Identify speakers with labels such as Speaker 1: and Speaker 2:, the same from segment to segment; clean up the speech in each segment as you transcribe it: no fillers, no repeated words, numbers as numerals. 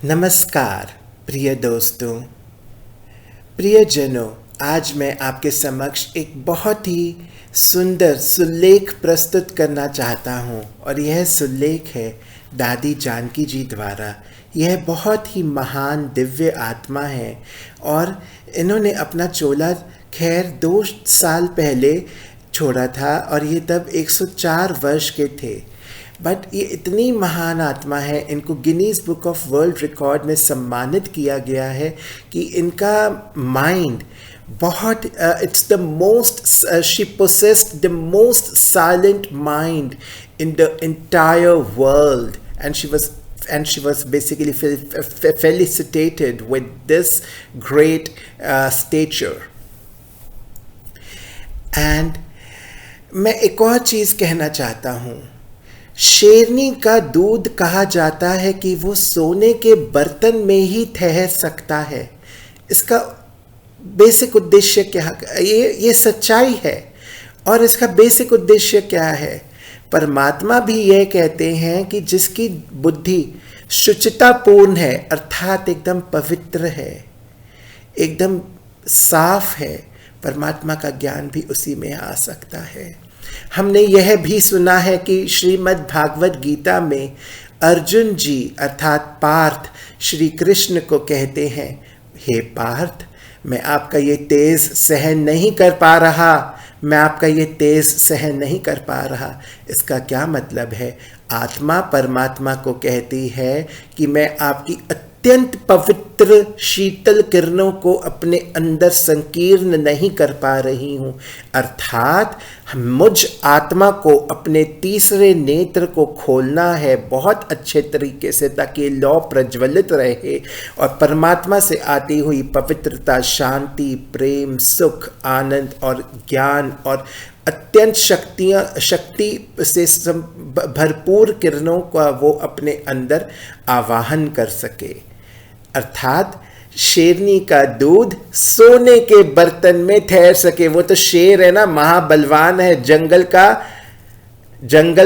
Speaker 1: नमस्कार प्रिय दोस्तों, प्रियजनों। आज मैं आपके समक्ष एक बहुत ही सुंदर सुलेख प्रस्तुत करना चाहता हूँ और यह सुलेख है दादी जानकी जी द्वारा। यह बहुत ही महान दिव्य आत्मा है और इन्होंने अपना चोला खैर 2 साल पहले छोड़ा था और ये तब 104 वर्ष के थे। बट ये इतनी महान आत्मा है, इनको Guinness book of world record में सम्मानित किया गया है कि इनका माइंड बहुत it's the most she possessed the most silent mind in the entire world and she was basically felicitated with this great stature. And मैं एक और चीज़ कहना चाहता हूँ। शेरनी का दूध कहा जाता है कि वो सोने के बर्तन में ही ठहर सकता है। इसका बेसिक उद्देश्य क्या है? ये सच्चाई है। और इसका बेसिक उद्देश्य क्या है? परमात्मा भी यह कहते हैं कि जिसकी बुद्धि शुचितापूर्ण है, अर्थात एकदम पवित्र है, एकदम साफ है, परमात्मा का ज्ञान भी उसी में आ सकता है। हमने यह भी सुना है कि श्रीमद् भागवत गीता में अर्जुन जी अर्थात पार्थ श्री कृष्ण को कहते हैं, हे पार्थ, मैं आपका ये तेज सहन नहीं कर पा रहा, मैं आपका ये तेज सहन नहीं कर पा रहा। इसका क्या मतलब है? आत्मा परमात्मा को कहती है कि मैं आपकी अत्यंत पवित्र शीतल किरणों को अपने अंदर संकीर्ण नहीं कर पा रही हूँ। अर्थात मुझ आत्मा को अपने तीसरे नेत्र को खोलना है बहुत अच्छे तरीके से, ताकि लौ प्रज्वलित रहे और परमात्मा से आती हुई पवित्रता, शांति, प्रेम, सुख, आनंद और ज्ञान और अत्यंत शक्ति से भरपूर किरणों का वो अपने अंदर आवाहन कर सके। अर्थात शेरनी का दूध सोने के बर्तन में ठहर सके। वो तो शेर है ना, महाबलवान है, जंगल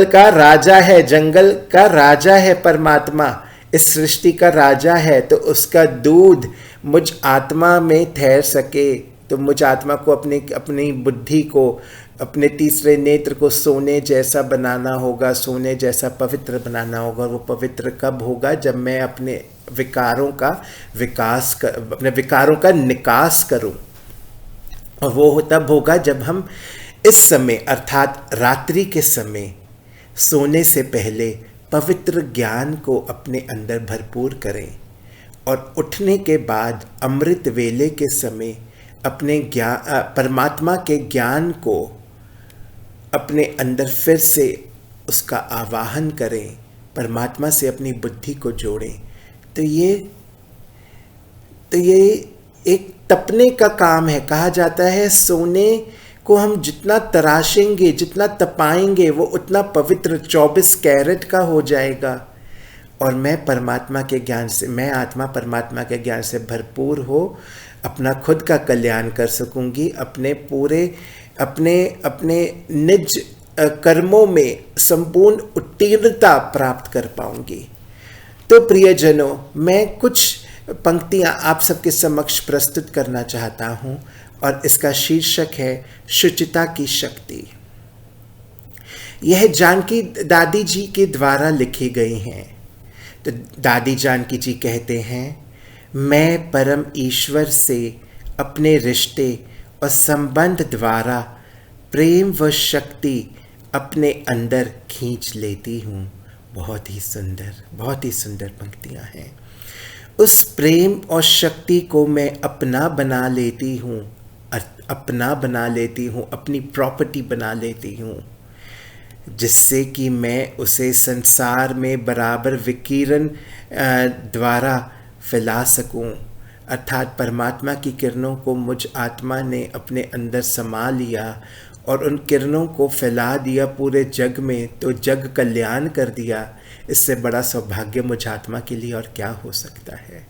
Speaker 1: का राजा है, जंगल का राजा है परमात्मा, इस सृष्टि का राजा है। तो उसका दूध मुझ आत्मा में ठहर सके तो मुझ आत्मा को अपनी बुद्धि को, अपने तीसरे नेत्र को सोने जैसा बनाना होगा, सोने जैसा पवित्र बनाना होगा। और वो पवित्र कब होगा? जब मैं अपने विकारों का निकास करूं। और वो तब होगा जब हम इस समय अर्थात रात्रि के समय सोने से पहले पवित्र ज्ञान को अपने अंदर भरपूर करें और उठने के बाद अमृत वेले के समय अपने परमात्मा के ज्ञान को अपने अंदर फिर से उसका आवाहन करें, परमात्मा से अपनी बुद्धि को जोड़ें। तो ये एक तपने का काम है। कहा जाता है सोने को हम जितना तराशेंगे, जितना तपाएंगे, वो उतना पवित्र 24 कैरेट का हो जाएगा। और मैं आत्मा परमात्मा के ज्ञान से भरपूर हो अपना खुद का कल्याण कर सकूंगी, अपने निज कर्मों में संपूर्ण उत्तीर्णता प्राप्त कर पाऊंगी। तो प्रियजनों, मैं कुछ पंक्तियां आप सबके समक्ष प्रस्तुत करना चाहता हूं और इसका शीर्षक है शुचिता की शक्ति। यह जानकी दादी जी के द्वारा लिखी गई हैं। तो दादी जानकी जी कहते हैं, मैं परम ईश्वर से अपने रिश्ते और संबंध द्वारा प्रेम व शक्ति अपने अंदर खींच लेती हूँ। बहुत ही सुंदर पंक्तियाँ हैं। उस प्रेम और शक्ति को मैं अपना बना लेती हूँ, अपनी प्रॉपर्टी बना लेती हूँ, जिससे कि मैं उसे संसार में बराबर विकिरण द्वारा फैला सकूं। अर्थात परमात्मा की किरणों को मुझ आत्मा ने अपने अंदर समा लिया और उन किरणों को फैला दिया पूरे जग में, तो जग कल्याण कर दिया। इससे बड़ा सौभाग्य मुझ आत्मा के लिए और क्या हो सकता है?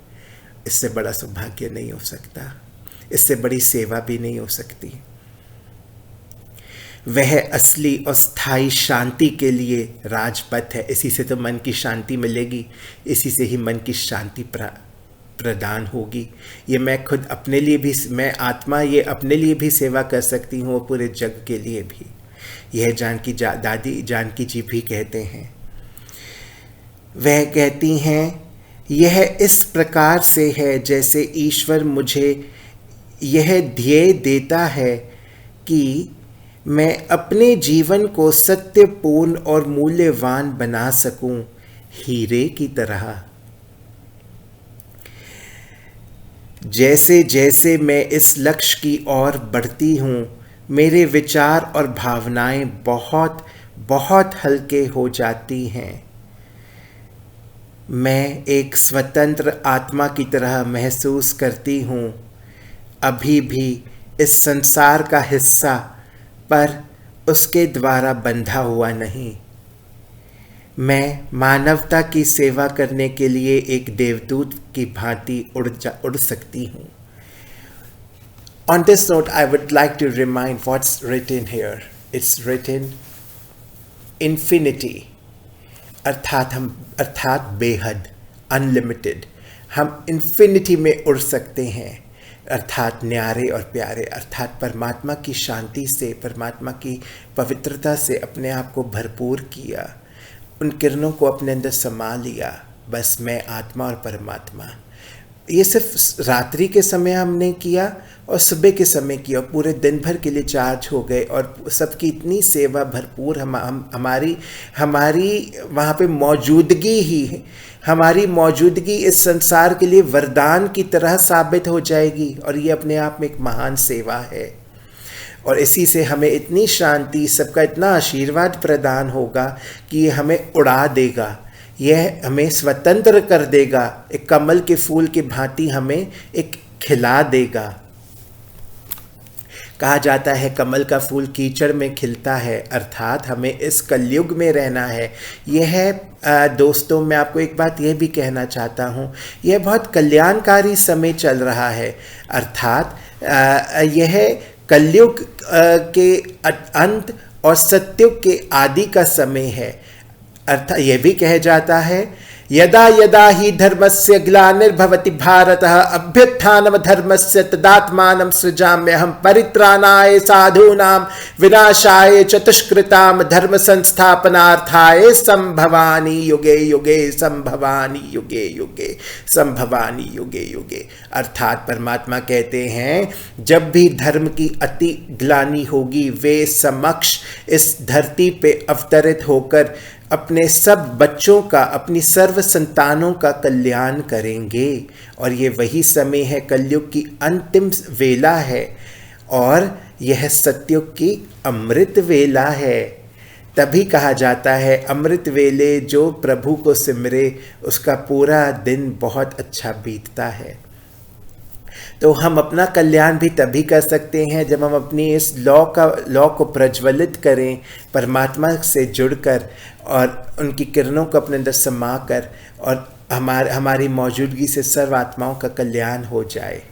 Speaker 1: इससे बड़ा सौभाग्य नहीं हो सकता, इससे बड़ी सेवा भी नहीं हो सकती। वह असली और स्थायी शांति के लिए राजपथ है। इसी से तो मन की शांति मिलेगी, इसी से ही मन की शांति प्रदान होगी। ये मैं खुद अपने लिए भी, मैं आत्मा ये अपने लिए भी सेवा कर सकती हूँ और पूरे जग के लिए भी। यह दादी जानकी जी भी कहते हैं। वह कहती हैं, यह इस प्रकार से है जैसे ईश्वर मुझे यह ध्येय देता है कि मैं अपने जीवन को सत्यपूर्ण और मूल्यवान बना सकूं, हीरे की तरह। जैसे जैसे मैं इस लक्ष्य की ओर बढ़ती हूँ, मेरे विचार और भावनाएं बहुत बहुत हल्के हो जाती हैं। मैं एक स्वतंत्र आत्मा की तरह महसूस करती हूँ, अभी भी इस संसार का हिस्सा, पर उसके द्वारा बंधा हुआ नहीं। मैं मानवता की सेवा करने के लिए एक देवदूत की भांति उड़ सकती हूँ। On this note, I would like to remind what's written here. It's written infinity, अर्थात बेहद, अनलिमिटेड। हम इन्फिनिटी में उड़ सकते हैं, अर्थात न्यारे और प्यारे, अर्थात परमात्मा की शांति से, परमात्मा की पवित्रता से अपने आप को भरपूर किया, उन किरणों को अपने अंदर समा लिया। बस मैं आत्मा और परमात्मा। ये सिर्फ रात्रि के समय हमने किया और सुबह के समय किया, पूरे दिन भर के लिए चार्ज हो गए और सबकी इतनी सेवा भरपूर हमारी वहाँ पे मौजूदगी ही, हमारी मौजूदगी इस संसार के लिए वरदान की तरह साबित हो जाएगी। और ये अपने आप में एक महान सेवा है और इसी से हमें इतनी शांति, सबका इतना आशीर्वाद प्रदान होगा कि ये हमें उड़ा देगा, यह हमें स्वतंत्र कर देगा, एक कमल के फूल की भांति हमें एक खिला देगा। कहा जाता है कमल का फूल कीचड़ में खिलता है, अर्थात हमें इस कलयुग में रहना है। यह दोस्तों, मैं आपको एक बात यह भी कहना चाहता हूँ, यह बहुत कल्याणकारी समय चल रहा है, अर्थात यह कलयुग के अंत और सतयुग के आदि का समय है। अर्थात यह भी कहा जाता है, यदा यदा हि धर्मस्य ग्लानिर्भवति भारतः अभ्युत्थानं धर्मस्य तदात्मानं सृजाम्यहं परित्राणाय साधूनां विनाशाय च दुष्कृतां धर्म संस्थापनार्थाय संभवानि युगे युगे संभवानि युगे युगे संभवानि युगे युगे। अर्थात परमात्मा कहते हैं, जब भी धर्म की अति ग्लानि होगी, वे समक्ष इस धरती पे अवतरित होकर अपने सब बच्चों का, अपनी सर्व संतानों का कल्याण करेंगे। और ये वही समय है, कलयुग की अंतिम वेला है और यह सतयुग की अमृत वेला है। तभी कहा जाता है, अमृत वेले जो प्रभु को सिमरे उसका पूरा दिन बहुत अच्छा बीतता है। तो हम अपना कल्याण भी तभी कर सकते हैं जब हम अपनी इस लौ को प्रज्वलित करें, परमात्मा से जुड़कर और उनकी किरणों को अपने अंदर समा कर, और हमारी मौजूदगी से सर्व आत्माओं का कल्याण हो जाए।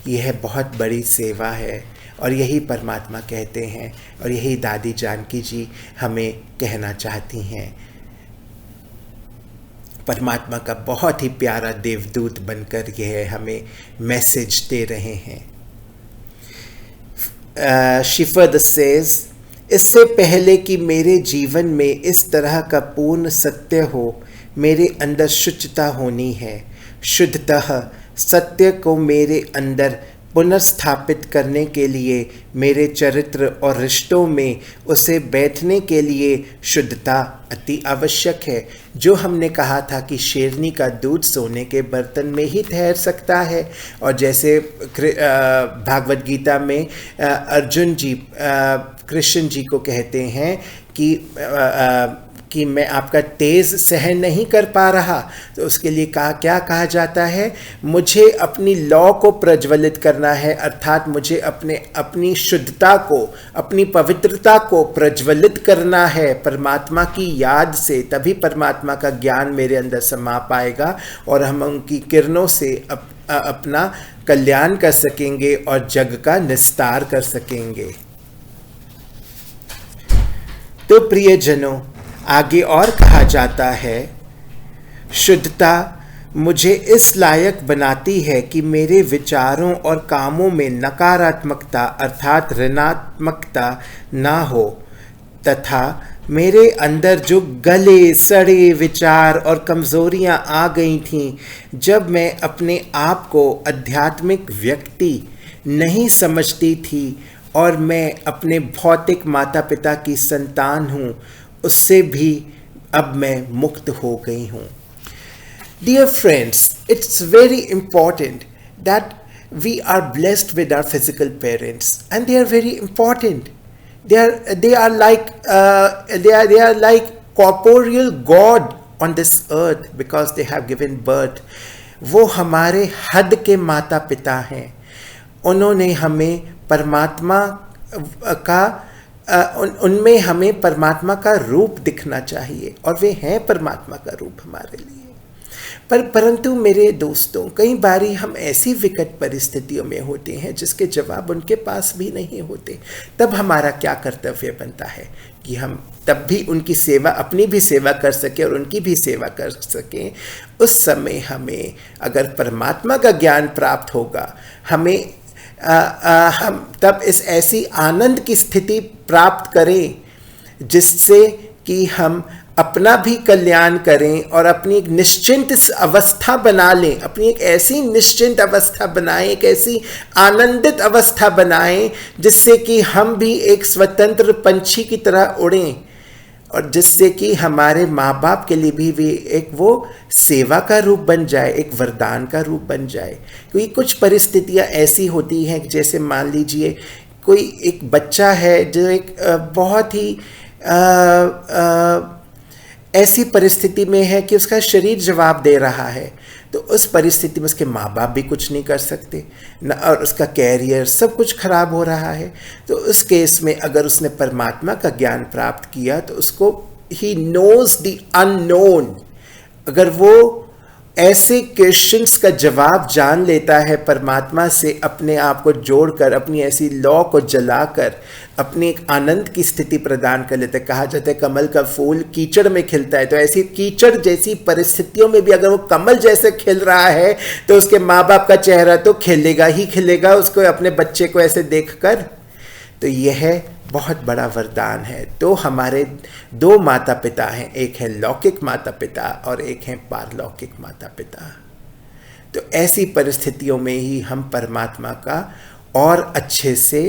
Speaker 1: यह बहुत बड़ी सेवा है और यही परमात्मा कहते हैं और यही दादी जानकी जी हमें कहना चाहती हैं। परमात्मा का बहुत ही प्यारा देवदूत बनकर यह हमें मैसेज दे रहे हैं। She further says, इससे पहले कि मेरे जीवन में इस तरह का पूर्ण सत्य हो, मेरे अंदर शुद्धता होनी है। शुद्धतः सत्य को मेरे अंदर पुनर्स्थापित करने के लिए मेरे चरित्र और रिश्तों में उसे बैठने के लिए शुद्धता अति आवश्यक है। जो हमने कहा था कि शेरनी का दूध सोने के बर्तन में ही ठहर सकता है, और जैसे भागवत गीता में अर्जुन जी कृष्ण जी को कहते हैं कि मैं आपका तेज सहन नहीं कर पा रहा, तो उसके लिए क्या कहा जाता है, मुझे अपनी लौ को प्रज्वलित करना है, अर्थात मुझे अपनी शुद्धता को, अपनी पवित्रता को प्रज्वलित करना है परमात्मा की याद से। तभी परमात्मा का ज्ञान मेरे अंदर समा पाएगा और हम उनकी किरणों से अपना कल्याण कर सकेंगे और जग का निस्तार कर सकेंगे। तो प्रियजनों, आगे और कहा जाता है, शुद्धता मुझे इस लायक बनाती है कि मेरे विचारों और कामों में नकारात्मकता अर्थात ऋणात्मकता ना हो, तथा मेरे अंदर जो गले सड़े विचार और कमज़ोरियां आ गई थीं जब मैं अपने आप को आध्यात्मिक व्यक्ति नहीं समझती थी और मैं अपने भौतिक माता पिता की संतान हूँ, उससे भी अब मैं मुक्त हो गई हूँ। Dear friends, it's very important that we are blessed with our physical parents, and they are very important. They are like corporeal God on this earth because they have given birth. वो हमारे हद के माता पिता हैं। उन्होंने हमें परमात्मा का उनमें हमें परमात्मा का रूप दिखना चाहिए और वे हैं परमात्मा का रूप हमारे लिए। परंतु मेरे दोस्तों, कई बारी हम ऐसी विकट परिस्थितियों में होते हैं जिसके जवाब उनके पास भी नहीं होते। तब हमारा क्या कर्तव्य बनता है कि हम तब भी उनकी सेवा, अपनी भी सेवा कर सकें और उनकी भी सेवा कर सकें। उस समय हमें अगर परमात्मा का ज्ञान प्राप्त होगा, हम तब इस ऐसी आनंद की स्थिति प्राप्त करें जिससे कि हम अपना भी कल्याण करें और अपनी एक निश्चिंत अवस्था बना लें, अपनी एक ऐसी निश्चिंत अवस्था बनाएं, एक ऐसी आनंदित अवस्था बनाएं जिससे कि हम भी एक स्वतंत्र पंछी की तरह उड़ें और जिससे कि हमारे माँ बाप के लिए भी एक वो सेवा का रूप बन जाए, एक वरदान का रूप बन जाए। क्योंकि कुछ परिस्थितियाँ ऐसी होती हैं, जैसे मान लीजिए कोई एक बच्चा है जो एक बहुत ही ऐसी परिस्थिति में है कि उसका शरीर जवाब दे रहा है, तो उस परिस्थिति में उसके माँ बाप भी कुछ नहीं कर सकते न, और उसका कैरियर सब कुछ खराब हो रहा है। तो उस केस में अगर उसने परमात्मा का ज्ञान प्राप्त किया तो उसको ही नोज द अननोन, अगर वो ऐसे क्वेश्चंस का जवाब जान लेता है परमात्मा से, अपने आप को जोड़कर, अपनी ऐसी लौ को जलाकर अपनी एक आनंद की स्थिति प्रदान कर लेता है। कहा जाता है कमल का फूल कीचड़ में खिलता है, तो ऐसी कीचड़ जैसी परिस्थितियों में भी अगर वो कमल जैसे खिल रहा है तो उसके माँ बाप का चेहरा तो खिलेगा ही खिलेगा उसको, अपने बच्चे को ऐसे देखकर। तो यह बहुत बड़ा वरदान है। तो हमारे दो माता पिता हैं, एक है लौकिक माता पिता और एक है पारलौकिक माता पिता। तो ऐसी परिस्थितियों में ही हम परमात्मा का और अच्छे से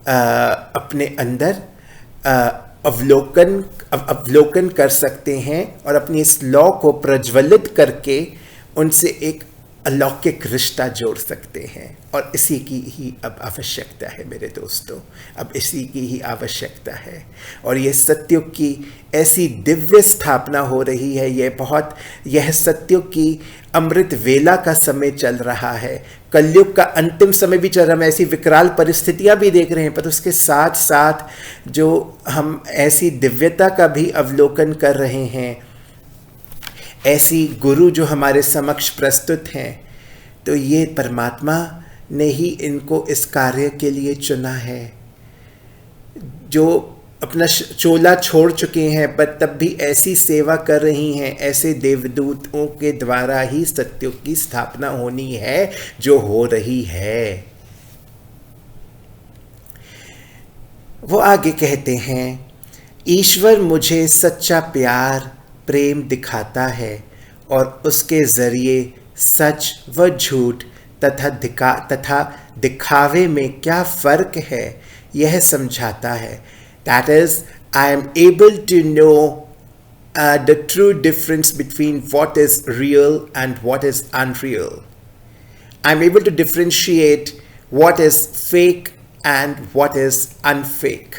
Speaker 1: अपने अंदर अवलोकन कर सकते हैं और अपनी इस लौ को प्रज्वलित करके उनसे एक अलौकिक रिश्ता जोड़ सकते हैं। और इसी की ही अब आवश्यकता है मेरे दोस्तों, अब इसी की ही आवश्यकता है। और ये सत्युग की ऐसी दिव्य स्थापना हो रही है, यह सत्युग की अमृत वेला का समय चल रहा है, कलयुग का अंतिम समय भी चल रहा है। हम ऐसी विकराल परिस्थितियां भी देख रहे हैं, पर उसके साथ साथ जो हम ऐसी दिव्यता का भी अवलोकन कर रहे हैं, ऐसी गुरु जो हमारे समक्ष प्रस्तुत हैं, तो ये परमात्मा ने ही इनको इस कार्य के लिए चुना है, जो अपना चोला छोड़ चुके हैं पर तब भी ऐसी सेवा कर रही हैं। ऐसे देवदूतों के द्वारा ही सत्युग की स्थापना होनी है जो हो रही है। वो आगे कहते हैं, ईश्वर मुझे सच्चा प्यार प्रेम दिखाता है और उसके जरिए सच व झूठ तथा दिखावे में क्या फ़र्क है यह समझाता है। That is, I am able to know the true difference between what is real and what is unreal. I am able to differentiate what is fake and what is unfake.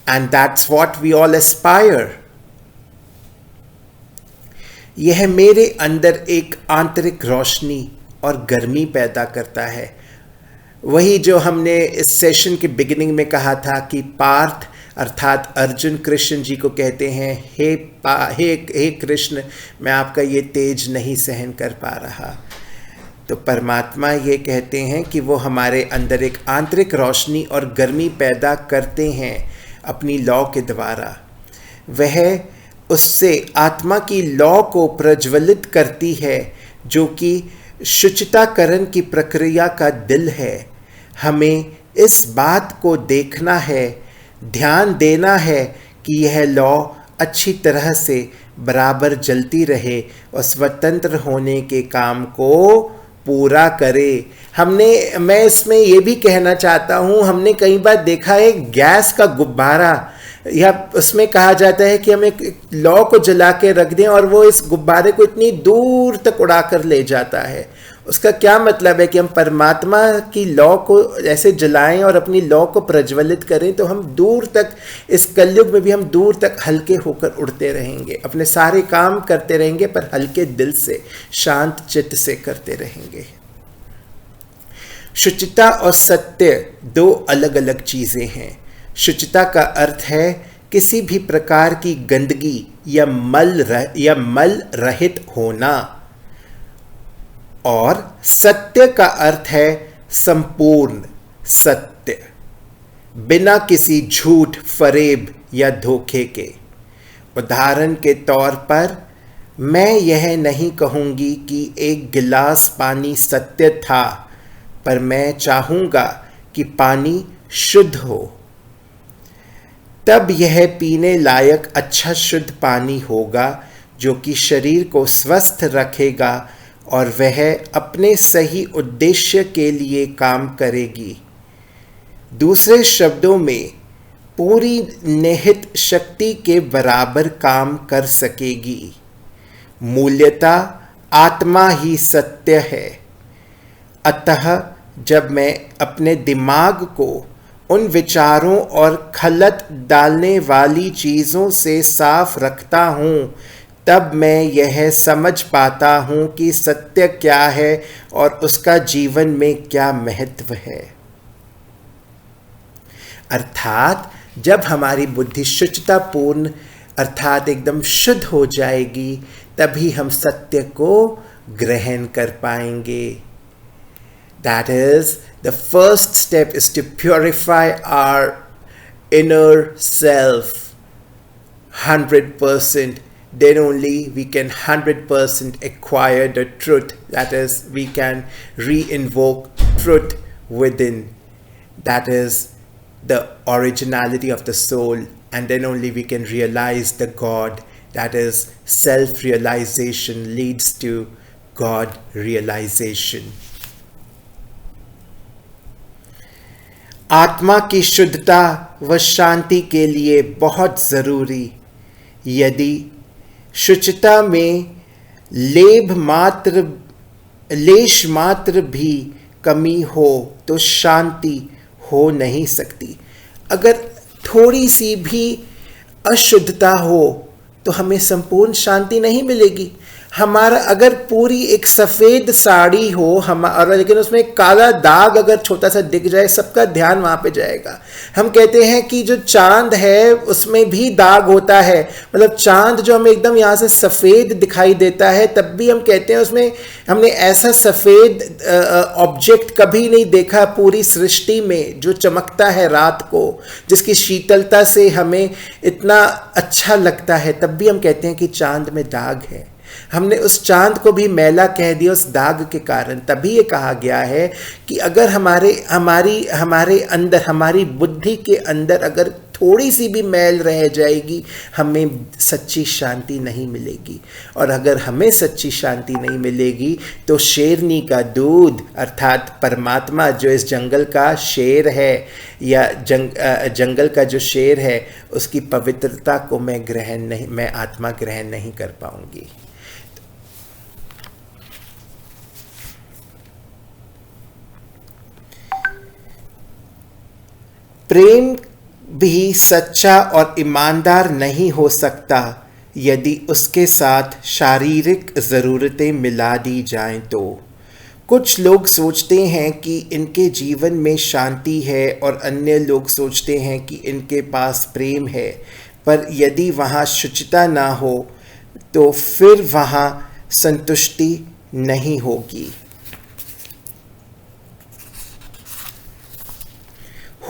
Speaker 1: And that's what we all aspire. यह मेरे अंदर एक आंतरिक रोशनी और गर्मी पैदा करता है। वही जो हमने इस सेशन के बिगिनिंग में कहा था कि पार्थ अर्थात अर्जुन कृष्ण जी को कहते हैं, हे कृष्ण, मैं आपका ये तेज नहीं सहन कर पा रहा। तो परमात्मा ये कहते हैं कि वो हमारे अंदर एक आंतरिक रोशनी और गर्मी पैदा करते हैं अपनी लौ के द्वारा। वह उससे आत्मा की लौ को प्रज्वलित करती है, जो कि शुचिताकरण की प्रक्रिया का दिल है। हमें इस बात को देखना है, ध्यान देना है कि यह लौ अच्छी तरह से बराबर जलती रहे और स्वतंत्र होने के काम को पूरा करे। मैं इसमें ये भी कहना चाहता हूँ, हमने कई बार देखा है गैस का गुब्बारा, या उसमें कहा जाता है कि हम एक लौ को जला के रख दें और वो इस गुब्बारे को इतनी दूर तक उड़ा कर ले जाता है। उसका क्या मतलब है कि हम परमात्मा की लौ को ऐसे जलाएं और अपनी लौ को प्रज्वलित करें, तो हम दूर तक, इस कलयुग में भी हम दूर तक हल्के होकर उड़ते रहेंगे, अपने सारे काम करते रहेंगे, पर हल्के दिल से, शांत चित्त से करते रहेंगे। शुचिता और सत्य दो अलग अलग चीज़ें हैं। शुचिता का अर्थ है किसी भी प्रकार की गंदगी या मल रहित होना, और सत्य का अर्थ है संपूर्ण सत्य, बिना किसी झूठ, फरेब या धोखे के। उदाहरण के तौर पर, मैं यह नहीं कहूंगी कि एक गिलास पानी सत्य था, पर मैं चाहूंगा कि पानी शुद्ध हो। तब यह पीने लायक अच्छा शुद्ध पानी होगा, जो कि शरीर को स्वस्थ रखेगा और वह अपने सही उद्देश्य के लिए काम करेगी। दूसरे शब्दों में, पूरी निहित शक्ति के बराबर काम कर सकेगी। मूल्यता आत्मा ही सत्य है। अतः जब मैं अपने दिमाग को उन विचारों और खलत डालने वाली चीज़ों से साफ रखता हूँ, तब मैं यह समझ पाता हूँ कि सत्य क्या है और उसका जीवन में क्या महत्व है। अर्थात जब हमारी बुद्धि शुचितापूर्ण अर्थात एकदम शुद्ध हो जाएगी, तभी हम सत्य को ग्रहण कर पाएंगे। That is, the first step is to purify our inner self 100%. Then only we can 100% acquire the truth. That is, we can re-invoke truth within. That is the originality of the soul. And then only we can realize the God. That is, self-realization leads to God realization. आत्मा की शुद्धता व शांति के लिए बहुत ज़रूरी। यदि शुचिता में लेश मात्र भी कमी हो तो शांति हो नहीं सकती। अगर थोड़ी सी भी अशुद्धता हो तो हमें संपूर्ण शांति नहीं मिलेगी। हमारा अगर पूरी एक सफ़ेद साड़ी हो और लेकिन उसमें एक काला दाग अगर छोटा सा दिख जाए, सबका ध्यान वहाँ पे जाएगा। हम कहते हैं कि जो चांद है उसमें भी दाग होता है, मतलब चांद जो हमें एकदम यहाँ से सफ़ेद दिखाई देता है, तब भी हम कहते हैं उसमें हमने ऐसा सफ़ेद ऑब्जेक्ट कभी नहीं देखा पूरी सृष्टि में, जो चमकता है रात को, जिसकी शीतलता से हमें इतना अच्छा लगता है, तब भी हम कहते हैं कि चांद में दाग है। हमने उस चांद को भी मैला कह दिया उस दाग के कारण। तभी ये कहा गया है कि अगर हमारे अंदर, हमारी बुद्धि के अंदर अगर थोड़ी सी भी मैल रह जाएगी, हमें सच्ची शांति नहीं मिलेगी। और अगर हमें सच्ची शांति नहीं मिलेगी तो शेरनी का दूध अर्थात परमात्मा जो इस जंगल का शेर है या जंगल का जो शेर है, उसकी पवित्रता को मैं आत्मा ग्रहण नहीं कर पाऊंगी। प्रेम भी सच्चा और ईमानदार नहीं हो सकता यदि उसके साथ शारीरिक ज़रूरतें मिला दी जाएं तो। कुछ लोग सोचते हैं कि इनके जीवन में शांति है और अन्य लोग सोचते हैं कि इनके पास प्रेम है, पर यदि वहाँ शुचिता ना हो तो फिर वहाँ संतुष्टि नहीं होगी।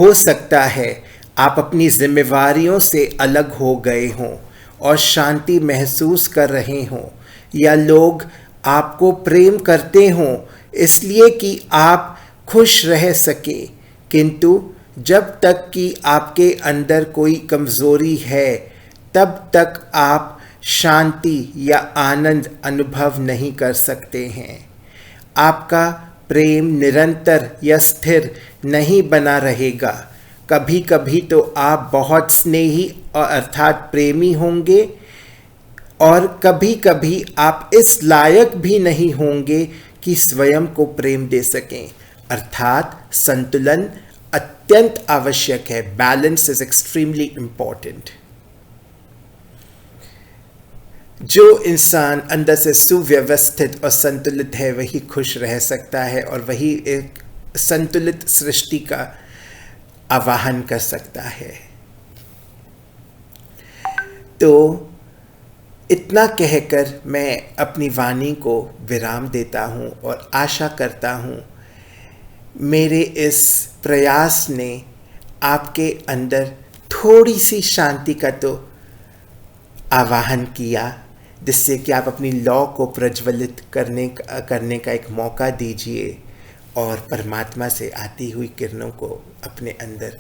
Speaker 1: हो सकता है आप अपनी जिम्मेवारियों से अलग हो गए हों और शांति महसूस कर रहे हों, या लोग आपको प्रेम करते हों इसलिए कि आप खुश रह सके, किंतु जब तक कि आपके अंदर कोई कमज़ोरी है तब तक आप शांति या आनंद अनुभव नहीं कर सकते हैं। आपका प्रेम निरंतर या स्थिर नहीं बना रहेगा। कभी कभी तो आप बहुत स्नेही और अर्थात प्रेमी होंगे, और कभी कभी आप इस लायक भी नहीं होंगे कि स्वयं को प्रेम दे सकें। अर्थात संतुलन अत्यंत आवश्यक है। Balance is extremely important. जो इंसान अंदर से सुव्यवस्थित और संतुलित है वही खुश रह सकता है और वही एक संतुलित सृष्टि का आवाहन कर सकता है। तो इतना कहकर मैं अपनी वाणी को विराम देता हूँ और आशा करता हूँ मेरे इस प्रयास ने आपके अंदर थोड़ी सी शांति का तो आवाहन किया, जिससे कि आप अपनी लौ को प्रज्वलित करने का एक मौका दीजिए और परमात्मा से आती हुई किरणों को अपने अंदर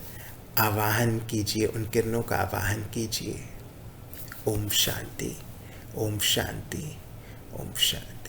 Speaker 1: आवाहन कीजिए, उन किरणों का आवाहन कीजिए। ओम शांति, ओम शांति, ओम शांति।